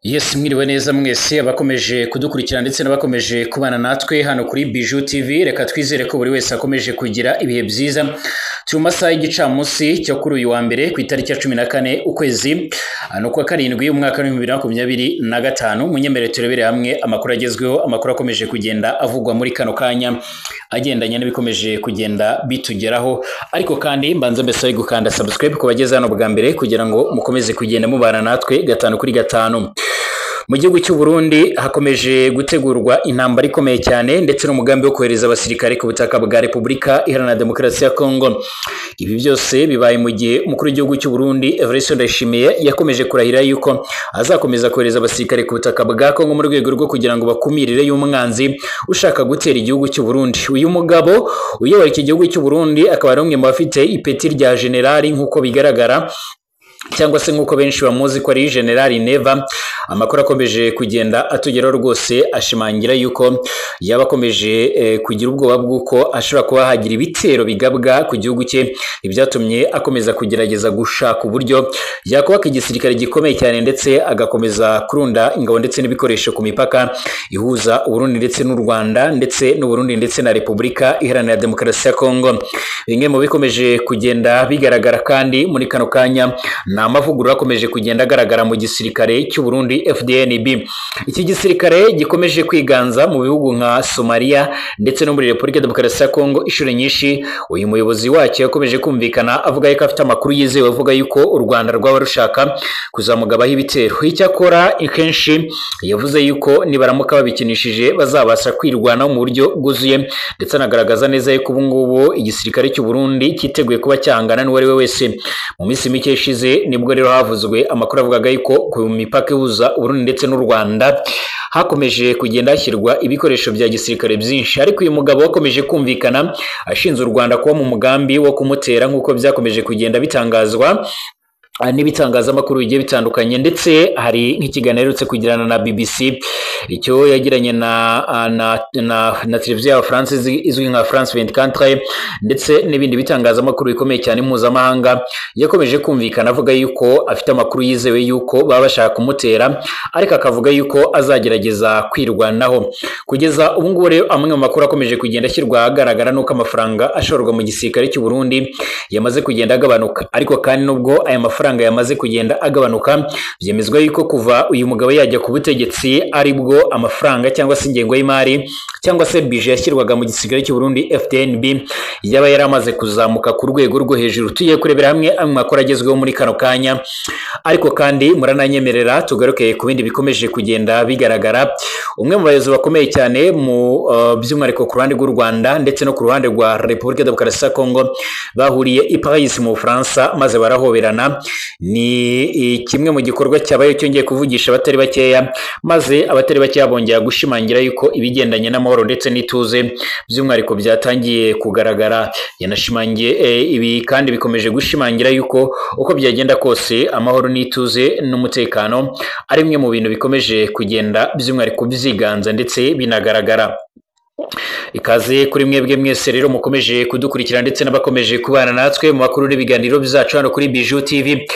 Yes, mwiriwe neza mwese abakomeje kudukurikira ndetse n'abakomeje kubana natwe hano kuri Bijou TV. Reka twizere ko buri wese akomeje kugira ibihe byiza. Turi mu masaha y'igicamunsi cyo kuri uyu wa mbere ku itariki ya 14 ukwezi no kwa karindwi umwaka wa 2025. Munyemere turebere hamwe amakuru agezweho, amakuru akomeje kugenda avugwa muri kano kanya agendanye n'ibikomeje kugenda bitugeraho. Ariko kandi mbanza mbese gukanda subscribe ku bageze hano bwa mbere kugira ngo mukomeze kugenda mubana natwe gatanu kuri gatanu. Mu gihugu cy'u Burundi hakomeje gutegurwa intambara ikomeye cyane ndetse n'umugambi wo kohereza abasirikare ku butaka bwa Repubulika Iharanira Demokarasi ya Kongo. Ibi byose bibaye mu gihe umukuru w'igihugu cy'u Burundi Evariste Ndayishimiye yakomeje kurahira yuko azakomeza kohereza abasirikare ku butaka bwa Kongo mu rwego rwo kugira ngo bakumirire y'umwanzi ushaka gutera igihugu cy'u Burundi. Uyu mugabo uyobora iki gihugu cy'u Burundi akaba ari umwe mu bafite ipeti rya generali nk'uko bigaragara, cyangwa se nk'uko benshi bamuzi ko ari General Neva. Amakuru akomeje kugenda atugeraho rwose ashimangira yuko yaba akomeje kugira ubwoba bw'uko ashobora kuba hagira ibitero bigabwa ku gihugu cye, ibyatumye akomeza kugerageza gushaka uburyo yakubaka igisirikare gikomeye cyane ndetse agakomeza kurunda ingabo ndetse n'ibikoresho ku mipaka ihuza Uburundi ndetse n'u Rwanda ndetse n'Uburundi ndetse na Repubulika Iharanira Demokarasi ya Kongo. Bimwe mu bikomeje kugenda bigaragara kandi muri kano kanya na amavugurura akomeje kugenda agaragara mu gisirikare cy'u Burundi FDNB. Iki gisirikare gikomeje kwiganza mu bihugu nka Somalia ndetse no muri Repubulika Demokarasi ya Kongo inshuro nyinshi. Uyu muyobozi wacyo yakomeje kumvikana avuga yuko afite amakuru yizewe avuga yuko u Rwanda rwaba rushaka kuzamugabaho ibitero. Icyakora kenshi yavuze yuko nibaramuka babikinishije bazabasha kwirwanaho mu buryo bwuzuye, ndetse anagaragaza neza yuko ubu ngubu igisirikare cy'u Burundi cyiteguye kuba cyangana n'uwo ari we wese. Mu minsi mike ishize nibwo rero havuzwe amakuru avugaga yuko ku mipaka ihuza Uburundi ndetse n'u Rwanda hakomeje kugenda hashyirwa ibikoresho bya gisirikare byinshi. Ariko uyu mugabo wakomeje kumvikana ashinze u Rwanda kuba mu mugambi wo kumutera nk'uko byakomeje kugenda bitangazwa n'ibitangazamakuru bigiye bitandukanye, ndetse hari nk'ikiganiro aherutse kugirana na BBC icyo yagiranye na televiziyo ya France izwi nka France 24 ndetse n'ibindi bitangazamakuru bikomeye cyane mpuzamahanga. Yakomeje kumvikana avuga yuko afite amakuru yizewe yuko baba bashaka kumutera, ariko akavuga yuko azagerageza kwirwanaho. Kugeza ubu ngubu rero amwe mu makuru akomeje kugenda ashyirwa ahagaragara nuko amafaranga ashorwa mu gisirikare cy'u Burundi yamaze kugenda agabanuka. Ariko kandi nubwo aya mafaranga yamaze kugenda agabanuka, byemezwa yuko kuva uyu mugabo yajya ku butegetsi aribwo amafaranga cyangwa se ingengo y'imari cyangwa se bije yashyirwaga mu gisirikare cy'u Burundi FDNB yaba yaramaze kuzamuka ku rwego rwo hejuru. Tugiye kurebera hamwe amakuru agezweho muri kano kanya, ariko kandi murananyemerera tugaruke ku bindi bikomeje kugenda bigaragara. Umwe mu bayobozi bakomeye cyane mu by'umwihariko ku ruhande rw'u Rwanda ndetse no ku ruhande rwa Repubulika Demokarasi ya Kongo bahuriye i Paris mu Bufaransa maze barahoberana. Ni kimwe mu gikorwa cyabaye cyongeye kuvugisha abatari bakeya, maze abatari bakeya bongera gushimangira yuko ibigendanye n'amahoro ndetse n'ituze by'umwihariko byatangiye kugaragara. Yanashimangiye ibi kandi bikomeje gushimangira yuko uko byagenda kose amahoro n'ituze n'umutekano ari bimwe mu bintu bikomeje kugenda by'umwihariko byiganza ndetse binagaragara. Ikaze kuri mwebwe mwese rero mukomeje kudukurikira ndetse n'abakomeje kubana natwe mu makuru n'ibiganiro bizacu hano kuri Bijou TV.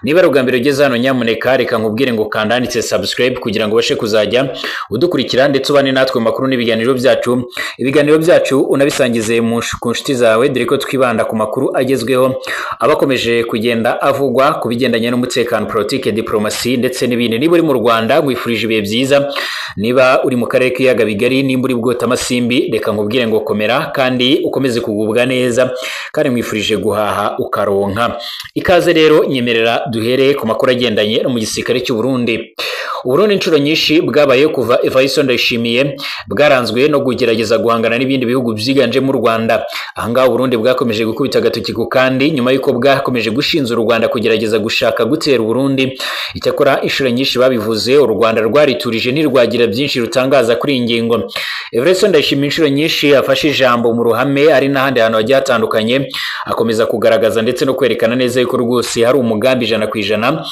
Niba ari ubwa mbere ugeze hano, nyamuneka reka nkubwire ngo kanda handitse subscribe kugira ngo ubashe kuzajya udukurikira ndetse ubane natwe mu makuru n'ibiganiro byacu. Ibiganiro byacu unabisangize ku nshuti zawe, dore ko twibanda ku makuru agezweho abakomeje kugenda avugwa ku bigendanye n'umutekano, politike, diplomasi ndetse n'ibindi. Niba uri mu Rwanda gwifurije ibihe byiza, niba uri mu karere k'iyaga bigari, nimba uri bwota amasimbi, reka nkubwire ngo komera kandi ukomeze kugubwa neza, kandi mwifurije guhaha ukaronka. Ikaze rero, nyemerera duhere ku makuru agendanye no mu gisirikare cy'u Burundi. Uburundi inshuro nyinshi bwabaye kuva Evariste Ndayishimiye bwaranzwe no kugerageza guhangana n'ibindi bihugu byiganjemo u Rwanda. Ahangaha Uburundi bwakomeje gukubita agatoki ku kandi nyuma y'uko bwakomeje gushinza u Rwanda kugerageza gushaka gutera Uburundi. Icyakora inshuro nyinshi babivuze u Rwanda rwariturije ntirwagira byinshi rutangaza kuri iyi ngingo. Evariste Ndayishimiye inshuro nyinshi afashe ijambo mu ruhame ari n'ahandi hantu hagiye hatandukanye, akomeza kugaragaza ndetse no kwerekana neza yuko rwose hari umugambi 100%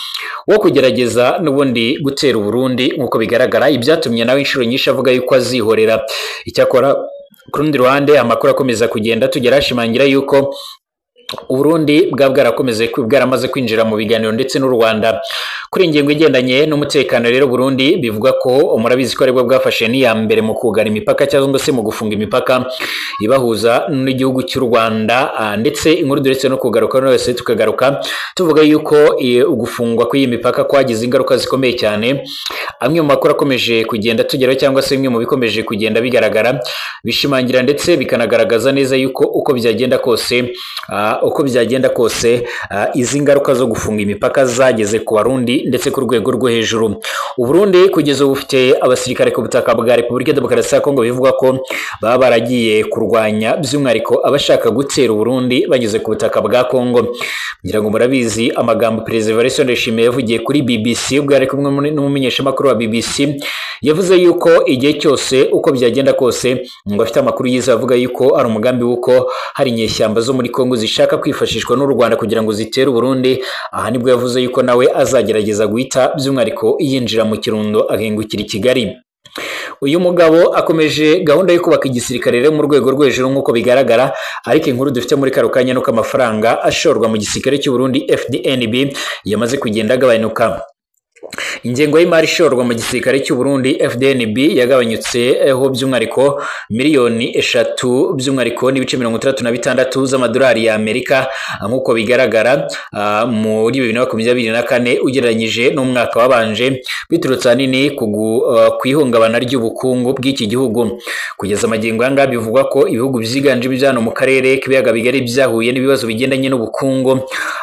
wo kugerageza n'ubundi gutera Burundi nk'uko bigaragara, ibyatumye nawe inshuro nyinshi avuga yuko azihorera. Icyakora ku rundi ruhande amakuru akomeza kugenda tugera ashimangira yuko Uburundi bwaramaze kwinjira mu biganiro ndetse n'u Rwanda kuri ingingo igendanye n'umutekano. Rero Burundi bivuga ko murabizi ko aribwo bwafashe n'iya mbere mu kugara imipaka cyangwa se mu gufunga imipaka ibahuza n'igihugu cy'u Rwanda, ndetse inkuru duretse no kugaruka wese tukagaruka tuvuga yuko ugufungwa kw'iyi mipaka kwagize ingaruka zikomeye cyane. Amwe mu makuru akomeje kugenda tugeraho cyangwa se bimwe mu bikomeje kugenda bigaragara bishimangira ndetse bikanagaragaza neza yuko uko byagenda kose izi ngaruka zo gufunga imipaka zageze ku Barundi ndetse ku rwego rwo hejuru. Uburundi kugeza ubu bufite abasirikare ku butaka bwa Repubulika Demokarasi ya Kongo bivuga ko baba baragiye kurwanya by'umwihariko abashaka gutera Uburundi bageze ku butaka bwa Kongo. Ngira ngo murabizi amagambo Perezida Evariste Ndayishimiye yavugiye kuri BBC ubwo yari kumwe n'umumenyeshamakuru wa BBC, yavuze yuko igihe cyose uko byagenda kose ngo afite amakuru yiza avuga yuko ari umugambi w'uko hari inyeshyamba zo muri Kongo zishaka kwifashishwa n'u Rwanda kugira ngo zitere Uburundi. Aha nibwo yavuze yuko nawe azagerageza guhita by'umwihariko yinjira mu Kirundo agahingukira i Kigali. Uyu mugabo akomeje gahunda yo kubaka igisirikare rero mu rwego rwo hejuru nk'uko bigaragara, ariko inkuru dufite muri kano kanya nuko amafaranga ashorwa mu gisirikare cy'u Burundi FDNB yamaze kugenda agabanuka. Ingengo y'imari ishorwa mu gisirikare cy'u Burundi FDNB yagabanyutseho by'umwihariko miliyoni 3 by'umwihariko n'ibice 36 z'amadolari ya Amerika nk'uko bigaragara muri 2024 ugereranyije n'umwaka wabanje, biturutse hanini ku ihungabana ry'ubukungu bw'iki gihugu. Kugeza amagingo yanga bivugwa ko ibihugu byiganje byano mu karere k'ibiyaga bigari byahuye n'ibibazo bigendanye n'ubukungu,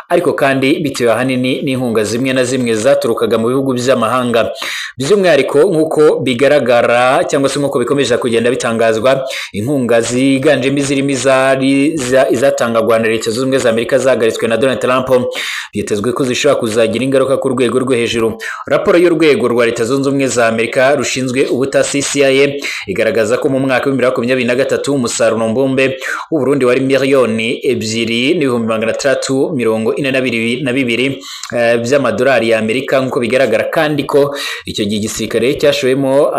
ariko kandi bitewe hanini n'inkunga zimwe na zimwe zaturukaga mu bihugu by'amahanga. By'umwihariko nk'uko bigaragara cyangwa se nk'uko bikomeje kugenda bitangazwa, inkunga ziganjemo zirimo izatangagwa na Leta Zunze Ubumwe za Amerika zahagaritswe na Donald Trump, byitezwe ko zishobora kuzagira ingaruka ku rwego rwo hejuru. Raporo y'urwego rwa Leta Zunze Ubumwe za Amerika rushinzwe ubutasi CIA igaragaza ko mu mwaka wa 2023 umusaruro mbumbe w'u Burundi wari miliyoni 2,342 by'amadolari ya Amerika nk'uko bigaragara, kandi ko icyo gihe igisirikare cyashowemo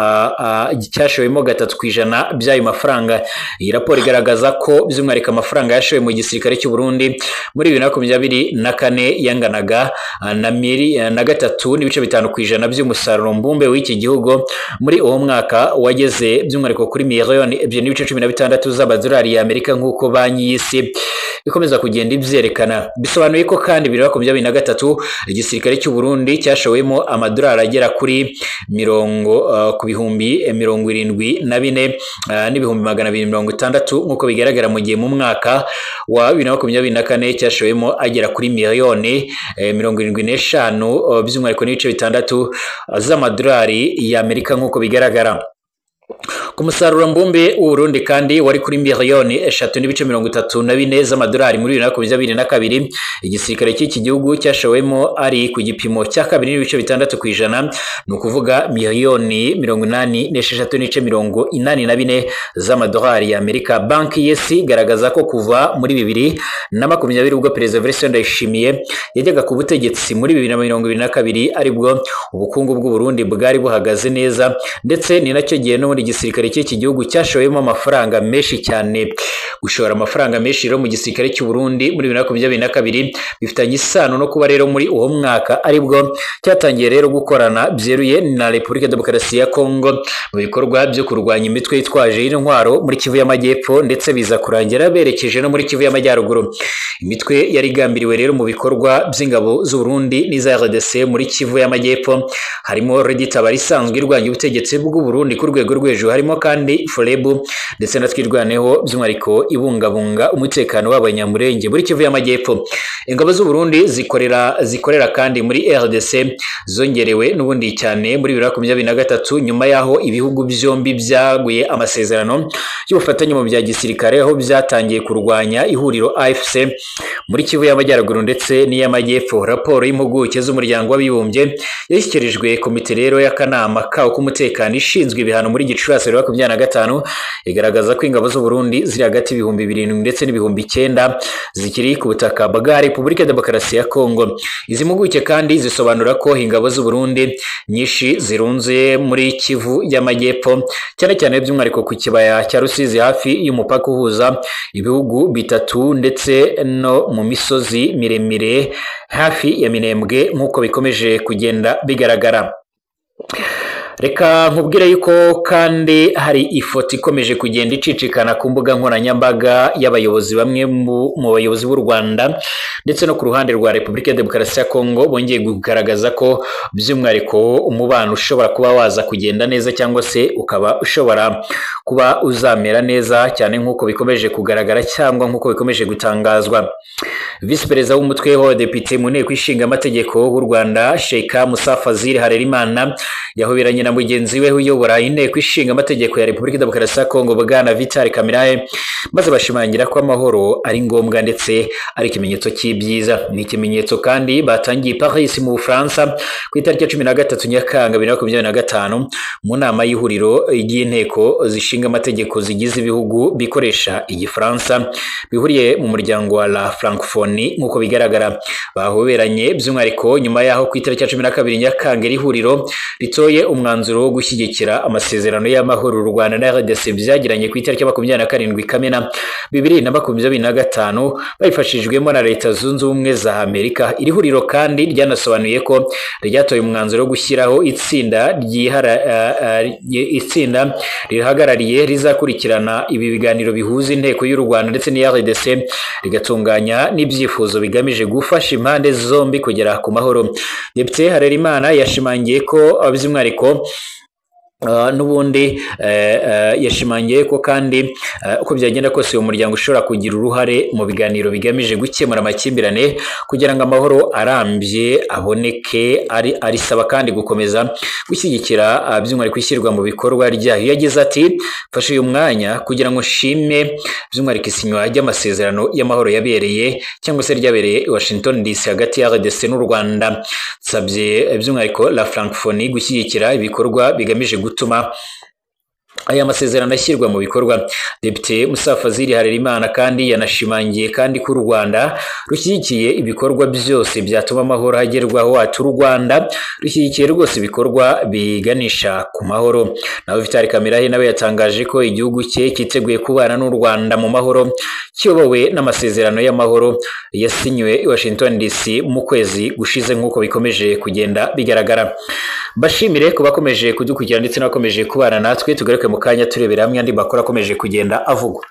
3% by'ayo mafaranga. Iyi raporo igaragaza ko by'umwihariko amafaranga yashowe mu gisirikare cy'u Burundi muri 2024 yanganaga na 3.5% by'umusaruro mbumbe w'iki gihugu. Muri uwo mwaka wageze by'umwihariko kuri miliyoni 2.16 z'amadolari ya Amerika nk'uko banki y'isi ikomeza kugenda ibyerekana. Bisobanuye ko kandi 2023 igisirikare cy'u Burundi cyashowemo amadolari agera kuri ku bihumbi 74 n'ibihumbi 260 nk'uko bigaragara, mu gihe mu mwaka wa 2024 cyashowemo agera kuri miliyoni 75 by'umwihariko n'ibice 6 z'amadolari ya Amerika nk'uko bigaragara. Ku musaruro mbumbe w'u Burundi kandi wari kuri miliyoni 3.34 z'amadolari muri 2022, igisirikare cy'iki gihugu cyashowemo ari ku gipimo cya 2.6%, ni ukuvuga miliyoni 86.84 z'amadolari ya Amerika. Banki y'isi igaragaza ko kuva muri 2020 ubwo Perezida Evariste Ndayishimiye yajyaga ku butegetsi muri 2022 aribwo ubukungu bw'u Burundi bwari buhagaze neza, ndetse ni nacyo gihe no muri gisirikare cy'iki gihugu cyashowemo amafaranga menshi cyane. Gushora amafaranga menshi rero mu gisirikare cy'u Burundi muri 2022 bifitanye isano no kuba rero muri uwo mwaka aribwo cyatangiye rero gukorana byeruye na Repubulika Demokarasi ya Kongo mu bikorwa byo kurwanya imitwe yitwaje intwaro muri Kivu y'Amajyepfo, ndetse biza kurangira berekeje no muri Kivu y'Amajyaruguru. Imitwe yari igambiriwe rero mu bikorwa by'ingabo z'u Burundi n'iza RDC muri Kivu y'Amajyepfo harimo Red Tabara isanzwe irwanya ubutegetsi bw'u Burundi ku rwego rw'ejo, harimo kandi Forebu ndetse na Twirwaneho by'umwihariko ibungabunga umutekano w'abanyamurenge muri Kivu y'Amajyepfo. Ingabo z'u Burundi zikorera kandi muri RDC zongerewe n'ubundi cyane muri 2023 nyuma yaho ibihugu byombi byaguye amasezerano y'ubufatanye mu bya gisirikare, aho byatangiye kurwanya ihuriro AFC muri Kivu y'Amajyaruguru ndetse n'iy'Amajyepfo. Raporo y'impuguke z'umuryango w'abibumbye yashyikirijwe komite rero y'akanama kawo k'umutekano ishinzwe ibihano muri Gicurasi 2025 igaragaza ko ingabo z'u Burundi ziri hagati y'ibihumbi 7 ndetse n'ibihumbi 9 zikiri ku butaka bwa Repubulika Repubulika ya Demokarasi ya Kongo. Izi mpuguke kandi zisobanura ko ingabo z'u Burundi nyinshi zirunze muri Kivu y'Amajyepfo, cyane cyane by'umwihariko ku kibaya cya Rusizi hafi y'umupaka uhuza ibihugu bitatu ndetse no mu misozi miremire hafi ya Minembwe nk'uko bikomeje kugenda bigaragara. Reka nkubwire yuko kandi hari ifoto ikomeje kugenda icicikana ku mbuga nkoranyambaga y'abayobozi bamwe mu bayobozi b'u Rwanda ndetse no ku ruhande rwa Repubulika ya Demokarasi ya Kongo bongeye kugaragaza ko by'umwihariko umubano ushobora kuba waza kugenda neza cyangwa se ukaba ushobora kuba uzamera neza cyane nk'uko bikomeje kugaragara cyangwa nk'uko bikomeje gutangazwa. Visi Perezida w'umutwe w'abadepite mu nteko ishinga amategeko w'u Rwanda Sheikh Musa Fazil Harerimana yahoberanye na mugenzi we uyobora inteko ishinga amategeko ya Repubulika ya Demokarasi ya Kongo Bwana Vital Kamerhe, maze bashimangira ko amahoro ari ngombwa ndetse ari ikimenyetso cy'ibyiza. Ni ikimenyetso kandi batangiye Paris mu Bufaransa ku itariki ya 13 Nyakanga 2025 mu nama y'ihuriro ry'inteko zishinga amategeko zigize ibihugu bikoresha igifaransa bihuriye mu muryango wa la Francophonie. Nk'uko bigaragara bahoberanye by'umwihariko nyuma yaho ku itariki ya 12 Nyakanga ihuriro ritoye umwanzuro wo gushyigikira amasezerano y'amahoro u Rwanda na RDC byagiranye ku itariki ya 27 Kamena 2025 babifashijwemo na Leta Zunze Ubumwe za Amerika. Iri huriro kandi ryanasobanuye ko ryatoye umwanzuro wo gushyiraho itsinda rihagarariye rizakurikirana ibi biganiro bihuza inteko y'u Rwanda ndetse n'iya RDC rigatunganya n'ibyifuzo bigamije gufasha impande zombi kugera ku mahoro. Depite Harerimana yashimangiye ko by'umwihariko n'ubundi yashimangiye ko kandi uko byagenda kose uwo muryango ushobora kugira uruhare mu biganiro bigamije gukemura amakimbirane kugira ngo amahoro arambye aboneke. Arisaba kandi gukomeza gushyigikira by'umwihariko ishyirwa mu bikorwa ryayo. Yagize ati mfashe uyu mwanya kugira ngo nshime by'umwihariko isinywa ry'amasezerano y'amahoro yabereye cyangwa se ryabereye i Washington DC hagati ya RDC n'u Rwanda. Nsabye by'umwihariko la Francophonie gushyigikira ibikorwa bigamije gutuma aya masezerano ashyirwa mu bikorwa. Depite Musa Fazil Harerimana kandi yanashimangiye kandi ko u Rwanda rushyigikiye ibikorwa byose byatuma amahoro hagerwaho. Ati u Rwanda rushyigikiye rwose ibikorwa biganisha ku mahoro. Nawe Vital Kamerhe nawe yatangaje ko igihugu cye cyiteguye kubana n'u Rwanda mu mahoro kiyobowe n'amasezerano y'amahoro yasinywe i Washington DC mu kwezi gushize nk'uko bikomeje kugenda bigaragara. Bashimire kuba bakomeje kudukurikira ndetse n'abakomeje kubana natwe. Tugaruke mu kanya turebera hamwe andi makuru akomeje kugenda avugwa.